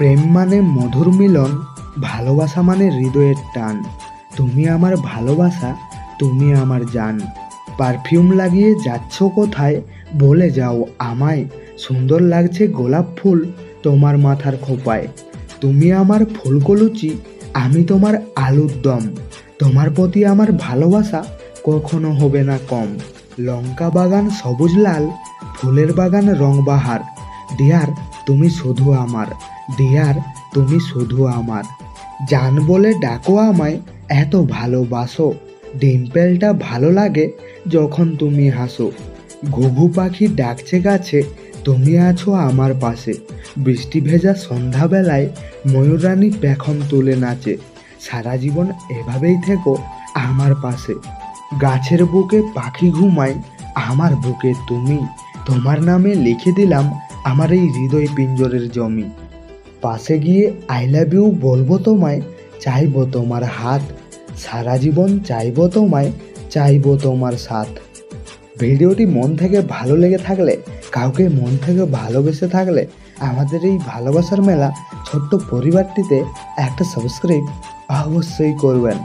প্রেম মানে মধুর মিলন, ভালোবাসা মানে হৃদয়ের টান। তুমি আমার ভালোবাসা, তুমি আমার জান। পারফিউম লাগিয়ে যাচ্ছ কোথায়, বলে যাও আমায়। সুন্দর লাগছে গোলাপ ফুল তোমার মাথার খোঁপায়। তুমি আমার ফুলকলুচি, আমি তোমার আলুর দম। তোমার প্রতি আমার ভালোবাসা কখনো হবে না কম। লঙ্কা বাগান সবুজ লাল, ফুলের বাগান রংবাহার। ডিয়ার তুমি শুধু আমার, ডিয়ার তুমি শুধু আমার। জান বলে ডাকো আমায়, এত ভালোবাসো। ডিম্পেলটা ভালো লাগে যখন তুমি হাসো। ঘুঘু পাখি ডাকছে গাছে, তুমি আছো আমার পাশে। বৃষ্টি ভেজা সন্ধ্যাবেলায় ময়ূরানী পেখম তুলে নাচে। সারা জীবন এভাবেই থেকো আমার পাশে। গাছের বুকে পাখি ঘুমায়, আমার বুকে তুমি। তোমার নামে লিখে দিলাম আমার এই হৃদয় পিঞ্জরের জমি। পাশে গিয়ে আই লাভ ইউ বলবো তোমায়, চাইবো তোমার হাত। সারা জীবন চাইবো তোমায়, চাইবো তোমার সাথ। ভিডিওটি মন থেকে ভালো লেগে থাকলে, কাউকে মন থেকে ভালোবেসে থাকলে আমাদের এই ভালোবাসার মেলা ছোট্ট পরিবারটিতে একটা সাবস্ক্রাইব অবশ্যই করবেন।